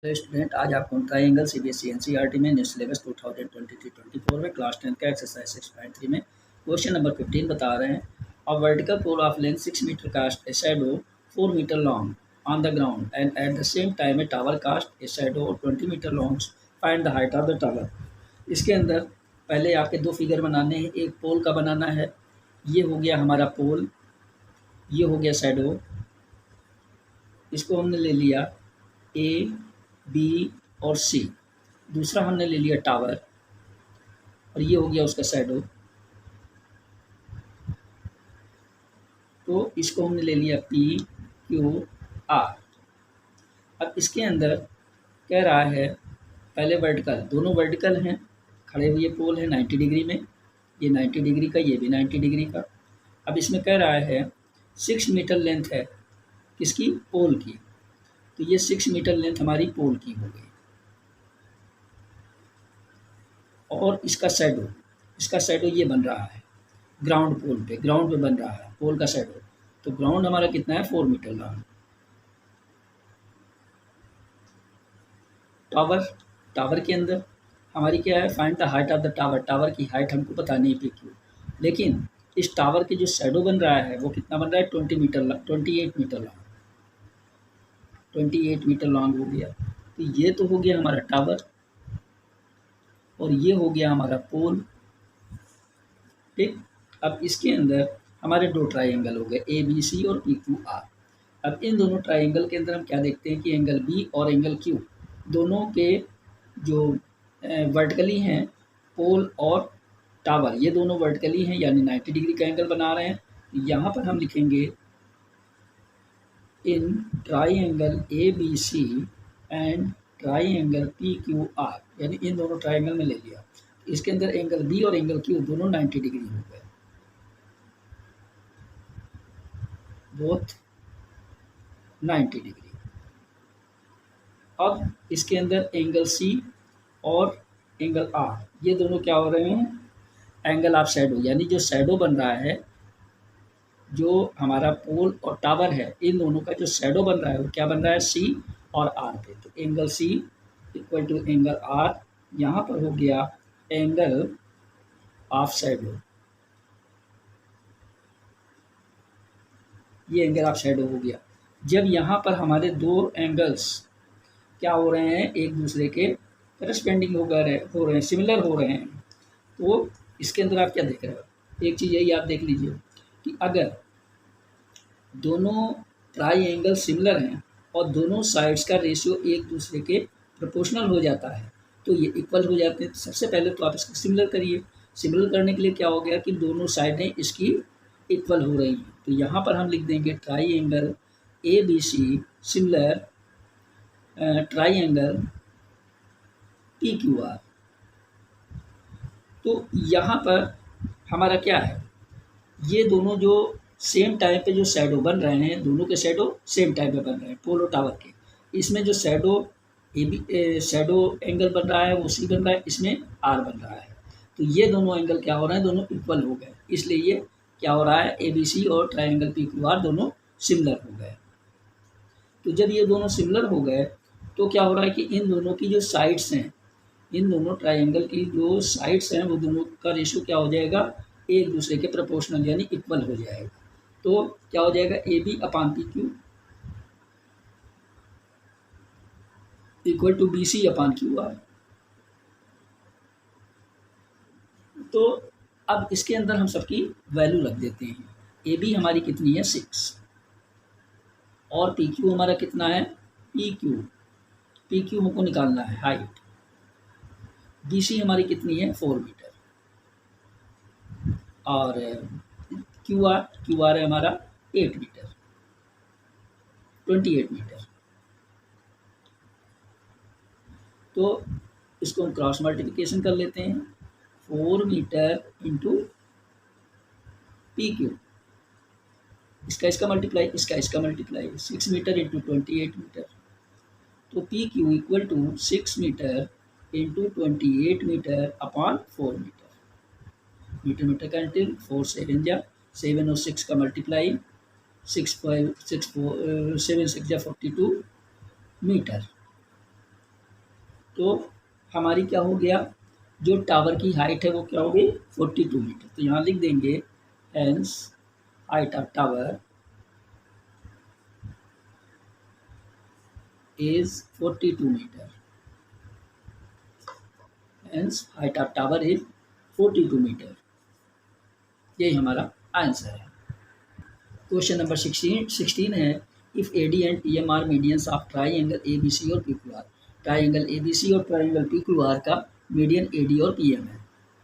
Hello student, आज आपको triangle CBSE NCERT में न्यू सिलेबस 2023-24 में क्लास 10 का एक्सरसाइज 6.3 में क्वेश्चन नंबर 15 बता रहे हैं। A vertical pole of length 6 metre cast a shadow 4 metre long on the ground and at the same time a tower cast a shadow 20 metre long. Find the height of the tower. इसके अंदर पहले आपके दो figure बनाने हैं। एक पोल का बनाना है, ये हो गया हमारा पोल, ये हो गया शैडो। इसको हमने ले लिया ए, बी और सी। दूसरा हमने ले लिया टावर और ये हो गया उसका शैडो। तो इसको हमने ले लिया पी, क्यू, आर। अब इसके अंदर कह रहा है पहले वर्टिकल, दोनों वर्टिकल हैं, खड़े हुए पोल है 90 डिग्री में, ये 90 डिग्री का, ये भी 90 डिग्री का। अब इसमें कह रहा है 6 मीटर लेंथ है किसकी, पोल की। तो ये 6 मीटर लेंथ हमारी पोल की हो गई। और इसका शैडो ये बन रहा है ग्राउंड पे बन रहा है पोल का शैडो। तो ग्राउंड हमारा कितना है, 4 मीटर लॉन्ग। टावर के अंदर हमारी क्या है, find the height of the tower. Tower की हाइट हमको बतानी है, PQ। लेकिन इस टावर के जो शैडो बन रहा है वो कितना बन रहा है, 28 मीटर लॉन्ग। 28 मीटर लॉन्ग हो गया। तो ये तो हो गया हमारा टावर और ये हो गया हमारा पोल। ठीक, अब इसके अंदर हमारे दो ट्राइंगल हो गए, ABC और PQR। अब इन दोनों ट्राइंगल के अंदर हम क्या देखते हैं कि एंगल B और एंगल Q दोनों के जो वर्टिकली हैं, पोल और टावर, ये दोनों वर्टिकली हैं, यानी 90 डिग्री का एंगल बना रहे हैं। यहाँ पर हम लिखेंगे in triangle ABC and triangle PQR, यानी इन दोनों ट्राइंगल में ले लिया। इसके अंदर एंगल B और एंगल Q दोनों 90 डिग्री हो गए, बोथ 90 डिग्री। अब इसके अंदर एंगल C और एंगल R, ये दोनों क्या हो रहे हैं, एंगल ऑफ शैडो, यानी जो शैडो बन रहा है, जो हमारा पोल और टावर है, इन दोनों का जो शैडो बन रहा है वो क्या बन रहा है, C और R पे। तो angle C equal to angle R, यहाँ पर हो गया एंगल ऑफ शैडो, ये एंगल ऑफ शैडो हो गया। जब यहाँ पर हमारे दो एंगल्स क्या हो रहे हैं, एक दूसरे के करस्पेंडिंग हो रहे हैं, सिमिलर हो रहे हैं, तो इसके अंदर आप क्या देख रहे हो, एक चीज़ यही आप देख लीजिए कि अगर दोनों ट्राइंगल सिमिलर हैं और दोनों साइड्स का रेशियो एक दूसरे के प्रोपोर्शनल हो जाता है तो ये इक्वल हो जाते हैं। तो सबसे पहले तो आप इसको सिमिलर करिए। सिमिलर करने के लिए क्या हो गया कि दोनों साइडें इसकी इक्वल हो रही हैं। तो यहाँ पर हम लिख देंगे triangle ABC similar triangle PQR। तो यहाँ पर हमारा क्या है, ये दोनों जो सेम टाइम पे जो शैडो बन रहे हैं, दोनों के शैडो सेम टाइम पे बन रहे हैं, पोल और टावर के। इसमें जो शैडो एंगल बन रहा है वो C बन रहा है, इसमें R बन रहा है। तो ये दोनों एंगल क्या हो रहे हैं, दोनों इक्वल हो गए, इसलिए ये क्या हो रहा है, ABC और ट्राइंगल PQR दोनों सिमिलर हो गए। तो जब ये दोनों सिमिलर हो गए तो क्या हो रहा है कि इन दोनों की जो साइड्स हैं, इन दोनों ट्राइंगल की जो साइड्स हैं वो दोनों का रेशियो क्या हो जाएगा, एक दूसरे के प्रोपोर्शनल, यानी इक्वल हो जाएगा। तो क्या हो जाएगा, AB upon PQ equal to BC upon QR। तो अब इसके अंदर हम सबकी वैल्यू रख देते हैं। AB हमारी कितनी है, 6, और PQ हमारा कितना है, PQ हमको निकालना है हाइट। BC हमारी कितनी है, 4 मीटर, और QR है हमारा 8 मीटर, 28 मीटर। तो इसको हम क्रॉस मल्टीप्लिकेशन कर लेते हैं, 4 मीटर इंटू PQ, इसका मल्टीप्लाई, इसका मल्टीप्लाई, 6 मीटर इंटू 28 मीटर। तो PQ equal to 6 metre into 28 metre upon 4 metre. Metre cancel, 4 7 जा 7 और 6 का मल्टीप्लाई, 6 5 6 4 7 6 जा 42 मीटर। तो हमारी क्या हो गया, जो टावर की हाइट है वो क्या हो गई 42 मीटर। तो यहाँ लिख देंगे hence height of tower is 42 metre. Hence height of tower is 42 metre. यही हमारा आंसर है। क्वेश्चन नंबर 16 है, if A D and P M are medians of triangle A B C और P Q R. Triangle A B C और triangle P Q R का median A D और P M है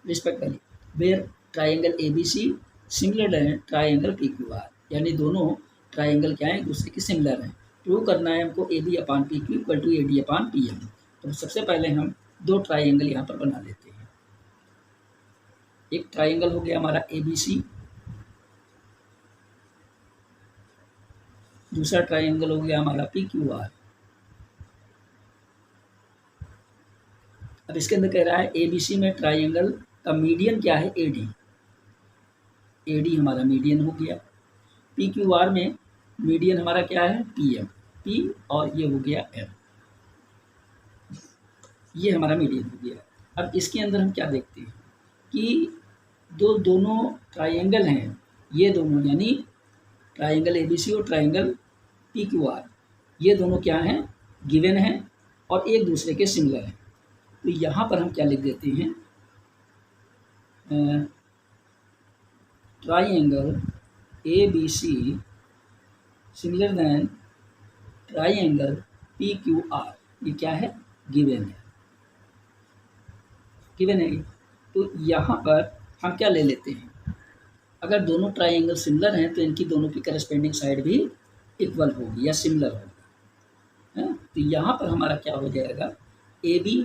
respectively, where triangle A B C similar है triangle P Q R, यानी दोनों triangle क्या है एक दूसरे के सिमिलर हैं। प्रूव करना है हमको A B upon P Q equal to A D upon P M. तो सबसे पहले हम दो ट्राइंगल यहाँ पर बना लेते हैं। एक ट्राइंगल हो गया हमारा ए बी सी, दूसरा ट्राइंगल हो गया हमारा पी क्यू आर। अब इसके अंदर कह रहा है ए बी सी में ट्राइंगल का मीडियन क्या है ए डी। ए डी हमारा मीडियन हो गया। पी क्यू आर में मीडियन हमारा क्या है पी एम, पी और ये हो गया एम, ये हमारा मीडियन हो गया। अब इसके अंदर हम क्या देखते हैं कि दोनों ट्राइंगल हैं, ये दोनों यानी ट्राइंगल ए बी सी और ट्राइंगल पी क्यू आर, ये दोनों क्या हैं गिवन हैं और एक दूसरे के सिमिलर हैं। तो यहाँ पर हम क्या लिख देते हैं, triangle A B C similar than triangle P Q R, ये क्या है गिवन है, गिवन है। तो यहाँ पर हम क्या ले लेते हैं, अगर दोनों ट्राइंगल सिमिलर हैं तो इनकी दोनों की करस्पेंडिंग साइड भी इक्वल होगी या सिमिलर होगी, है। तो यहाँ पर हमारा क्या हो जाएगा A B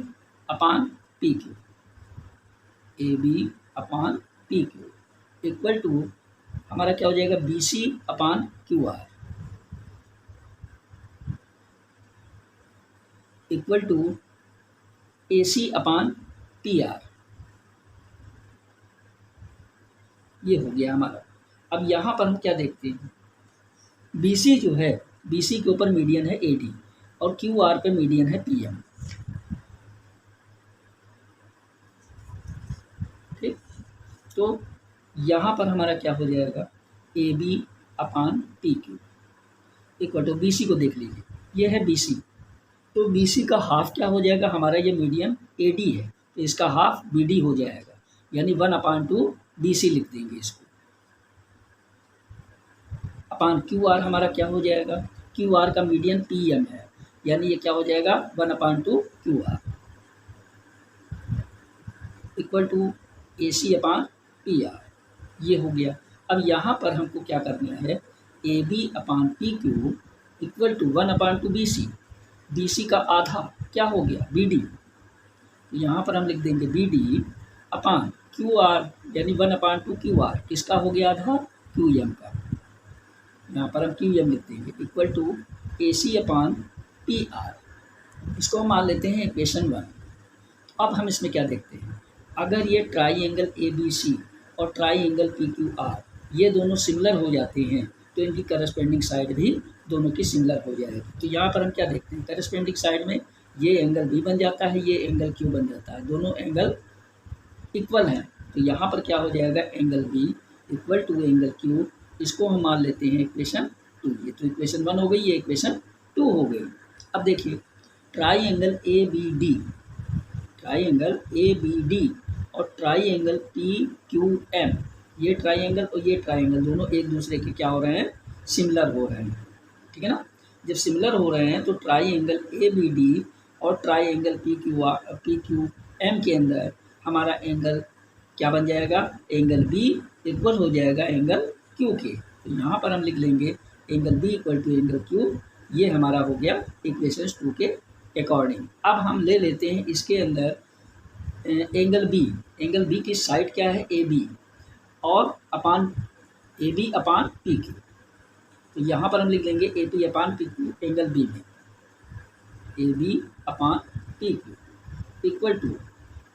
upon P Q, A B upon P Q equal to हमारा क्या हो जाएगा B C upon Q R equal to A C upon P R. ये हो गया हमारा। अब यहाँ पर हम क्या देखते हैं, बी सी जो है बी सी के ऊपर मीडियन है ए डी और क्यू आर पे मीडियन है पी एम, ठीक। तो यहाँ पर हमारा क्या हो जाएगा A B upon P Q equal to B C को देख लीजिए, ये है बी सी। तो बी सी का हाफ क्या हो जाएगा, हमारा ये मीडियन ए डी है तो इसका हाफ बी डी हो जाएगा, यानी 1/2 बी सी लिख देंगे इसको। अपान क्यू आर हमारा क्या हो जाएगा, क्यू आर का मीडियन पी एम है, यानी ये क्या हो जाएगा 1/2 Q R equal to A C upon P R. ये हो गया। अब यहाँ पर हमको क्या करना है, A B upon P Q equal to 1/2 B C, B C का आधा क्या हो गया बी डी, यहाँ पर हम लिख देंगे B D upon Q R यानी 1/2 क्यू आर, किसका हो गया आधा क्यू एम का, यहाँ पर हम क्यू एम लिख देंगे equal to A C upon P R. इसको हम मान लेते हैं इक्वेशन 1। अब हम इसमें क्या देखते हैं, अगर ये ट्राइंगल ए बी सी और ट्राइंगल पी क्यू आर ये दोनों सिमिलर हो जाते हैं तो इनकी करस्पेंडिंग साइड भी दोनों की सिमिलर हो जाएगी। तो यहाँ पर हम क्या देखते हैं, करस्पेंडिंग साइड में ये एंगल बी बन जाता है, ये एंगल क्यू बन जाता है, दोनों एंगल इक्वल हैं। तो यहाँ पर क्या हो जाएगा angle B equal to angle Q, इसको हम मान लेते हैं इक्वेशन 2। ये तो इक्वेशन 1 हो गई, ये इक्वेशन 2 हो गई। अब देखिए triangle A B D, triangle A B D और ट्राइंगल पी क्यू एम, ये ट्राइंगल और ये ट्राइंगल दोनों एक दूसरे के क्या हो रहे हैं सिमिलर हो रहे हैं, ठीक है ना। जब सिमिलर हो रहे हैं तो ट्राइंगल ए बी डी और ट्राइंगल पी क्यू एम के अंदर हमारा एंगल क्या बन जाएगा, एंगल बी इक्वल हो जाएगा एंगल क्यू के। तो यहाँ पर हम लिख लेंगे angle B equal to angle Q, ये हमारा हो गया इक्वेशन 2 के अकॉर्डिंग। अब हम ले लेते हैं इसके अंदर एंगल बी की साइड क्या है ए बी और upon A B upon P Q. तो यहाँ पर हम लिख लेंगे A B upon P Q angle B में, A B upon P Q equal to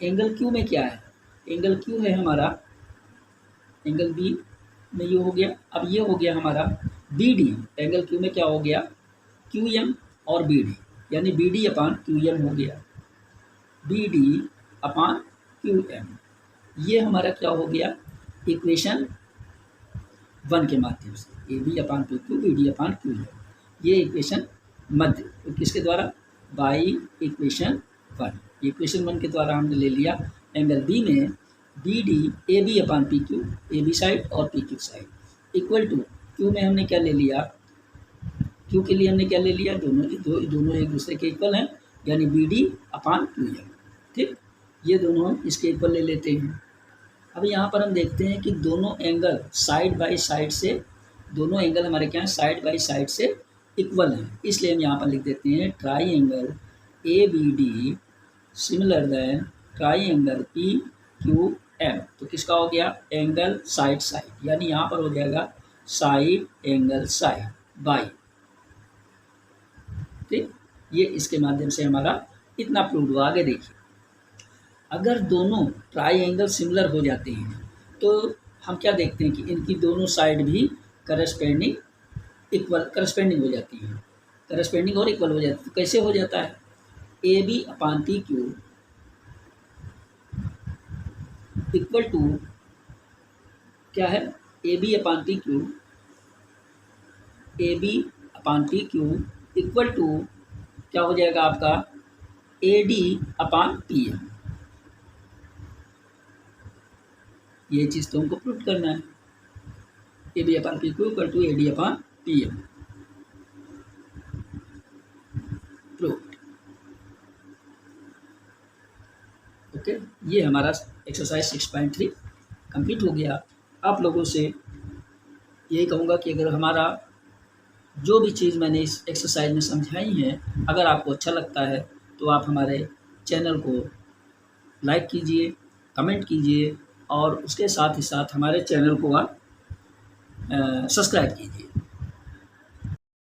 angle Q में क्या है, एंगल क्यू है हमारा एंगल बी में ये हो गया। अब ये हो गया हमारा बी डी, एंगल क्यू में क्या हो गया क्यू एम और बी डी, यानी B D upon Q M हो गया। B D upon Q M. ये हमारा क्या हो गया, इक्वेशन 1 के माध्यम से, A B upon P Q, B D upon Q M. ये इक्वेशन मध्य किसके द्वारा, बाई इक्वेशन 1। इक्वेशन 1 के द्वारा हमने ले लिया एंगल बी में B D A B upon P Q, A B side और P Q side, equal to Q में हमने क्या ले लिया, क्यू के लिए हमने क्या ले लिया, दोनों एक दूसरे के इक्वल हैं, यानी B D upon Q M. ठीक, ये दोनों हम इसके इक्वल ले लेते हैं। अब यहाँ पर हम देखते हैं कि दोनों एंगल साइड बाई साइड से, दोनों एंगल हमारे क्या हैं, साइड बाई साइड से इक्वल हैं, इसलिए हम यहाँ पर लिख देते हैं triangle A B D similar than triangle P Q M. तो किसका हो गया, एंगल साइड साइड, यानी यहाँ पर हो जाएगा साइड एंगल साइड बाई। ठीक, ये इसके माध्यम से हमारा इतना प्रूव हुआ। आगे देखिए, अगर दोनों ट्राई एंगल सिमिलर हो जाते हैं तो हम क्या देखते हैं कि इनकी दोनों साइड भी करस्पेंडिंग हो जाती हैं, करस्पेंडिंग और इक्वल हो जाती है। तो कैसे हो जाता है, A B upon P Q equal to क्या है, A B upon P Q, A B upon P Q equal to क्या हो जाएगा आपका, A D upon P M. ये चीज़ तो हमको प्रूव करना है, A B upon P Q equal to A D upon P M. Proved. Okay, ये हमारा एक्सरसाइज 6.3 कंप्लीट हो गया। आप लोगों से यही कहूँगा कि अगर हमारा जो भी चीज़ मैंने इस एक्सरसाइज में समझाई है, अगर आपको अच्छा लगता है तो आप हमारे चैनल को लाइक कीजिए, कमेंट कीजिए और उसके साथ ही साथ हमारे चैनल को आप सब्सक्राइब कीजिए।